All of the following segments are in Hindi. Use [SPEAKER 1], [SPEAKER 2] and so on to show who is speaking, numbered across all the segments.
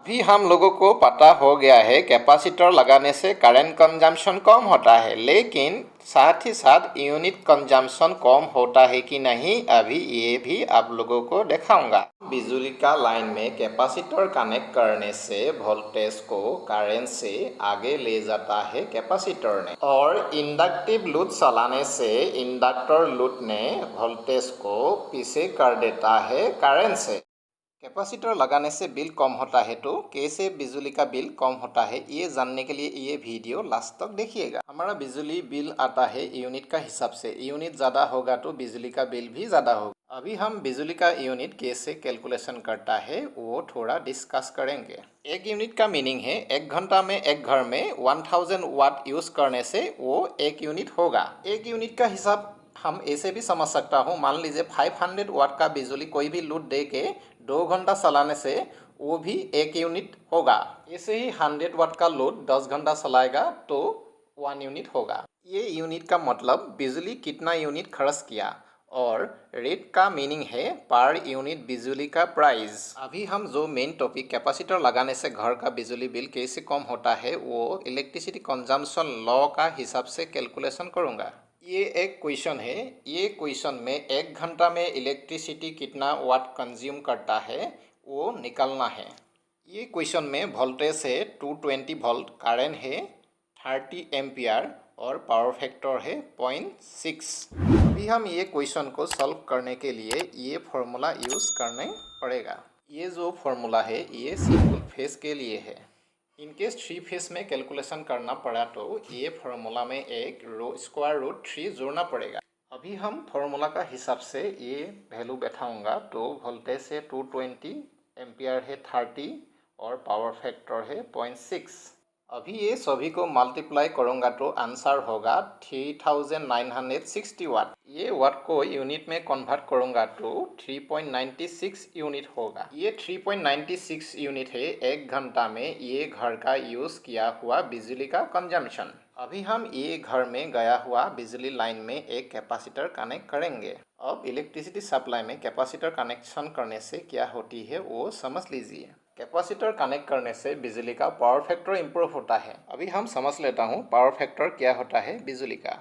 [SPEAKER 1] अभी हम लोगों को पता हो गया है कैपेसिटर लगाने से करंट कंजम्पशन कम होता है, लेकिन साथ ही साथ यूनिट कंजम्पशन कम होता है कि नहीं, अभी ये भी आप लोगों को दिखाऊंगा। बिजली का लाइन में कैपेसिटर कनेक्ट करने से वोल्टेज को करंट से आगे ले जाता है कैपेसिटर ने, और इंडक्टिव लूप चलाने से इंडक्टर लूप ने वोल्टेज को पीछे कर देता है करंट से। कैपेसिटर लगाने से बिल कम होता है, तो कैसे बिजली का बिल कम होता है ये जानने के लिए ये वीडियो लास्ट तक देखिएगा। हमारा बिजली बिल आता है यूनिट का हिसाब से, यूनिट ज़्यादा होगा तो बिजली का बिल भी ज़्यादा होगा। अभी हम बिजली का यूनिट कैसे कैलकुलेशन करता है वो थोड़ा डिस्कस करेंगे। एक यूनिट का मीनिंग है एक घंटा में एक घर में 1000 वाट यूज़ करने से वो एक यूनिट होगा। एक यूनिट का हिसाब हम ऐसे भी समझ सकता हूँ, मान लीजिए 500 वाट का बिजली कोई भी लोड दे के 2 घंटा चलाने से वो भी एक यूनिट होगा। ऐसे ही 100 वाट का लोड 10 घंटा चलाएगा तो 1 यूनिट होगा। ये यूनिट का मतलब बिजली कितना यूनिट खर्च किया, और रेट का मीनिंग है पर यूनिट बिजली का प्राइस। अभी हम जो मेन टॉपिक कैपेसिटर लगाने से घर का बिजली बिल कैसे कम होता है वो इलेक्ट्रिसिटी कंजम्पशन लॉ का हिसाब से कैलकुलेशन करूँगा। ये एक क्वेश्चन है, ये क्वेश्चन में एक घंटा में इलेक्ट्रिसिटी कितना वाट कंज्यूम करता है वो निकालना है। ये क्वेश्चन में वोल्टेज है 220 वोल्ट, करंट है 30 एम्पियर और पावर फैक्टर है 0.6। अभी हम ये क्वेश्चन को सॉल्व करने के लिए ये फॉर्मूला यूज़ करने पड़ेगा। ये जो फॉर्मूला है ये सिंगल फेज के लिए है। इनकेस 3 फेस में कैलकुलेशन करना पड़ा तो ये फॉर्मूला में एक स्क्वायर रूट 3 जोड़ना पड़ेगा। अभी हम फॉर्मूला का हिसाब से ये वैल्यू बैठाऊंगा तो वोल्टेज है 220, एम्पियर है 30 और पावर फैक्टर है 0.6। अभी ये सभी को मल्टीप्लाई करूंगा तो आंसर होगा 3960 वाट। ये वाट को यूनिट में कन्वर्ट करूंगा तो 3.96 यूनिट होगा। ये 3.96 यूनिट है एक घंटा में ये घर का यूज़ किया हुआ बिजली का कंजम्पशन। अभी हम ये घर में गया हुआ बिजली लाइन में एक कैपेसिटर कनेक्ट करेंगे। अब इलेक्ट्रिसिटी सप्लाई में कैपेसिटर कनेक्शन करने से क्या होती है वो समझ लीजिए। कैपेसिटर कनेक्ट करने से बिजली का पावर फैक्टर इम्प्रूव होता है। अभी हम समझ लेता हूँ पावर फैक्टर क्या होता है बिजली का।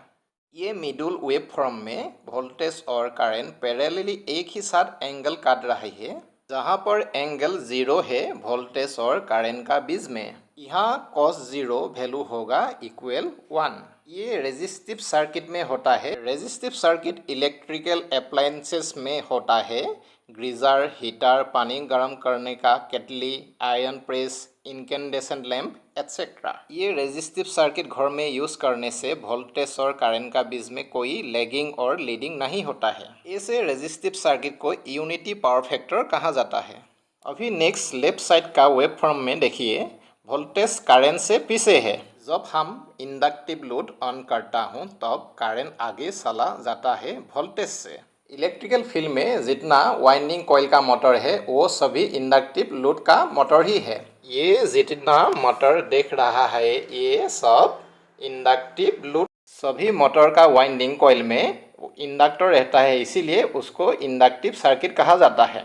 [SPEAKER 1] ये मिडल वेव फॉर्म में वोल्टेज और करंट पैरेलली एक ही साथ एंगल काट रही है, जहाँ पर एंगल 0 है वोल्टेज और करंट का बीच में। यहाँ cos 0 वैल्यू होगा इक्वल 1। ये रेजिस्टिव सर्किट में होता है। रेजिस्टिव सर्किट इलेक्ट्रिकल अप्लायंसेस में होता है। गीजर, हीटर, पानी गर्म करने का kettle, iron press, incandescent lamp etcetera. ये रेजिस्टिव सर्किट घर में यूज़ करने से वोल्टेज और करंट का बीच में कोई लैगिंग और लीडिंग नहीं होता है। ऐसे रेजिस्टिव सर्किट को यूनिटी पावर फैक्टर कहा जाता है। अभी नेक्स्ट लेफ्ट साइड का वेव फॉर्म में देखिए, वोल्टेज करंट से पीछे है। जब हम इंडक्टिव लोड ऑन करता हूँ तब करंट आगे चला जाता है वोल्टेज से। इलेक्ट्रिकल फील्ड में जितना वाइंडिंग कॉइल का मोटर है वो सभी इंडक्टिव लोड का मोटर ही है। ये जितना मोटर देख रहा है ये सब इंडक्टिव लोड। सभी मोटर का वाइंडिंग कॉइल में इंडक्टर रहता है, इसीलिए उसको इंडक्टिव सर्किट कहा जाता है।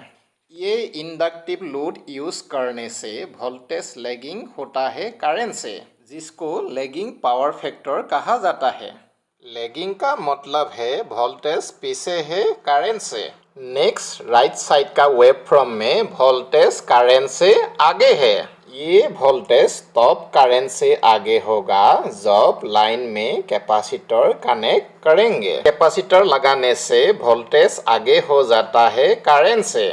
[SPEAKER 1] ये इंडक्टिव लोड यूज़ करने से वोल्टेज लैगिंग होता है करंट से, जिसको लैगिंग पावर फैक्टर कहा जाता है। लैगिंग का मतलब है वोल्टेज पीछे है करंट से। नेक्स्ट राइट साइड का वेव फॉर्म में वोल्टेज करंट से आगे है। ये वोल्टेज तब करंट से आगे होगा जब लाइन में कैपेसिटर कनेक्ट करेंगे। कैपेसिटर लगाने से वोल्टेज आगे हो जाता है करंट से।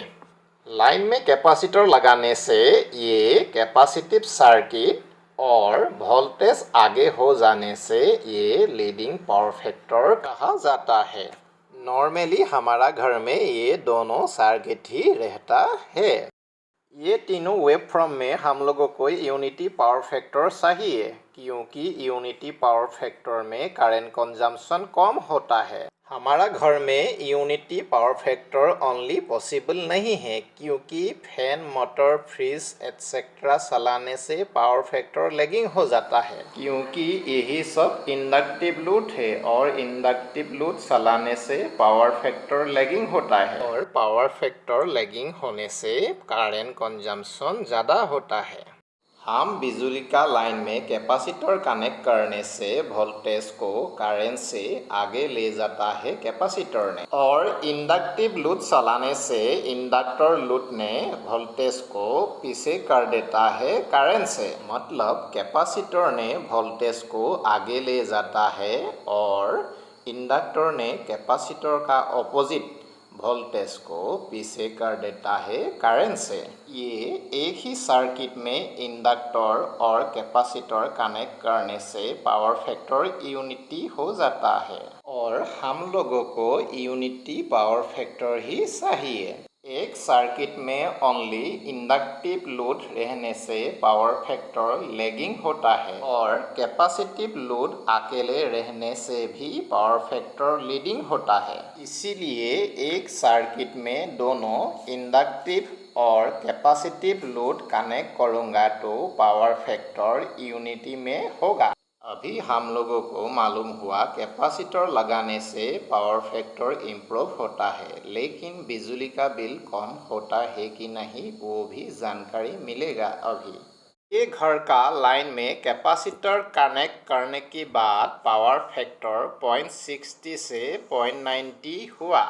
[SPEAKER 1] लाइन में कैपेसिटर लगाने से ये कैपेसिटिव सर्किट और वोल्टेज आगे हो जाने से ये लीडिंग पावर फैक्टर कहा जाता है। नॉर्मली हमारा घर में ये दोनों सर्किट ही रहता है। ये तीनों वेव फॉर्म में हम लोगों को यूनिटी पावर फैक्टर चाहिए, क्योंकि यूनिटी पावर फैक्टर में करंट कंजम्पशन कम होता है। हमारा घर में unity power factor only possible नहीं है क्योंकि फैन मोटर फ्रिज एटसेट्रा चलाने से पावर फैक्टर लैगिंग हो जाता है क्योंकि यही सब इंडक्टिव लोड है और इंडक्टिव लोड चलाने से पावर फैक्टर लैगिंग होता है और पावर फैक्टर लैगिंग होने से करंट कंजम्पशन ज़्यादा होता है। हम बिजली का लाइन में कैपेसिटर कनेक्ट करने से वोल्टेज को करंट से आगे ले जाता है कैपेसिटर ने और इंडक्टिव लूप चलाने से इंडक्टर लूप ने वोल्टेज को पीछे कर देता है करंट से, मतलब कैपेसिटर ने वोल्टेज को आगे ले जाता है और इंडक्टर ने कैपेसिटर का ऑपोजिट वोल्टेज को पीछे कर देता है करंट से। ये एक ही सर्किट में इंडक्टर और कैपेसिटर कनेक्ट करने से पावर फैक्टर यूनिटी हो जाता है और हम लोगों को यूनिटी पावर फैक्टर ही चाहिए। एक सर्किट में ओनली इंडक्टिव लोड रहने से पावर फैक्टर लैगिंग होता है और कैपेसिटिव लोड अकेले रहने से भी पावर फैक्टर लीडिंग होता है। इसीलिए एक सर्किट में दोनों इंडक्टिव और कैपेसिटिव लोड कनेक्ट करूँगा तो पावर फैक्टर यूनिटी में होगा। अभी हम लोगों को मालूम हुआ कैपेसिटर लगाने से पावर फैक्टर इम्प्रूव होता है, लेकिन बिजली का बिल कम होता है कि नहीं वो भी जानकारी मिलेगा अभी। ये घर का लाइन में कैपेसिटर कनेक्ट करने के बाद पावर फैक्टर 0.60 से 0.90 हुआ।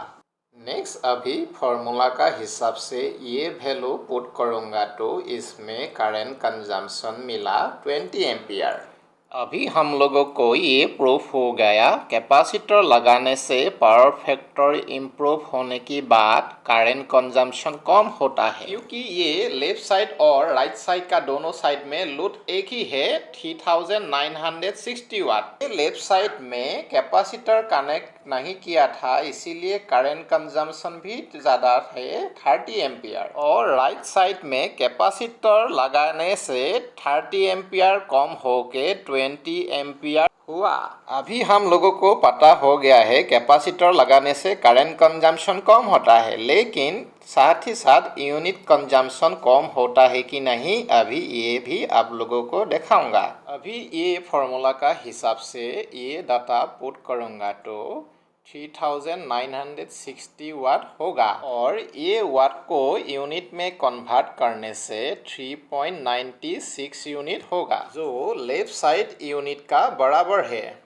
[SPEAKER 1] नेक्स्ट अभी फॉर्मूला का हिसाब से ये वैल्यू पुट करूँगा तो इसमें करंट कंजम्पशन मिला 20 एम्पियर। अभी हम लोगों को ये प्रूफ हो गया कैपेसिटर लगाने से पावर फैक्टर इम्प्रूव होने के बाद करंट कंजम्पशन कम होता है क्योंकि ये लेफ्ट साइड और राइट साइड का दोनों साइड में लोड एक ही है 3960 वाट। लेफ्ट साइड में कैपेसिटर कनेक्ट नहीं किया था इसीलिए करंट कंजम्पशन भी ज़्यादा है 30 एम्पियर और राइट साइड में कैपेसिटर लगाने से 30 एम्पियर कम होके 20 एम्पियर हुआ। अभी हम लोगों को पता हो गया है कैपेसिटर लगाने से करंट कंजम्पशन कम होता है, लेकिन साथ ही साथ यूनिट कंजम्पशन कम होता है कि नहीं अभी ये भी आप लोगों को दिखाऊंगा। अभी ये फॉर्मूला का हिसाब से ये डाटा पुट करूंगा तो 3960 वाट होगा और ये वाट को यूनिट में कन्वर्ट करने से 3.96 यूनिट होगा जो लेफ्ट साइड यूनिट का बराबर है।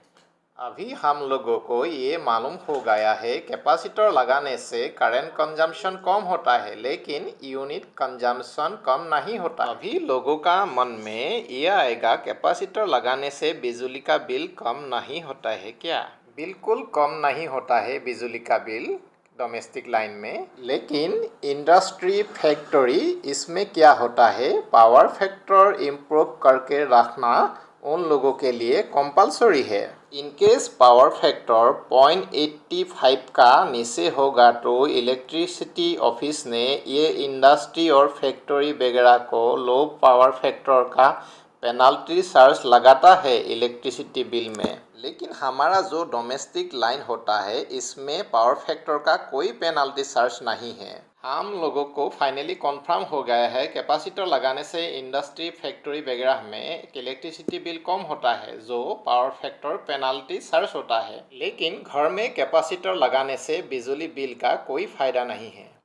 [SPEAKER 1] अभी हम लोगों को ये मालूम हो गया है कैपेसिटर लगाने से करंट कंजम्पशन कम होता है लेकिन यूनिट कंजम्पशन कम नहीं होता। अभी लोगों का मन में ये आएगा कैपेसिटर लगाने से बिजली का बिल कम नहीं होता है क्या? बिल्कुल कम नहीं होता है बिजली का बिल डोमेस्टिक लाइन में, लेकिन इंडस्ट्री फैक्ट्री इसमें क्या होता है पावर फैक्टर इम्प्रूव करके रखना उन लोगों के लिए कंपलसरी है। इनकेस पावर फैक्टर 0.85 का नीचे होगा तो इलेक्ट्रिसिटी ऑफिस ने ये इंडस्ट्री और फैक्ट्री वगैरह को लो पावर फैक्टर का पेनल्टी चार्ज लगाता है इलेक्ट्रिसिटी बिल में। लेकिन हमारा जो डोमेस्टिक लाइन होता है इसमें पावर फैक्टर का कोई पेनल्टी चार्ज नहीं है। हम लोगों को फाइनली कंफर्म हो गया है कैपेसिटर लगाने से इंडस्ट्री फैक्ट्री वगैरह में इलेक्ट्रिसिटी बिल कम होता है जो पावर फैक्टर पेनल्टी चार्ज होता है, लेकिन घर में कैपेसिटर लगाने से बिजली बिल का कोई फायदा नहीं है।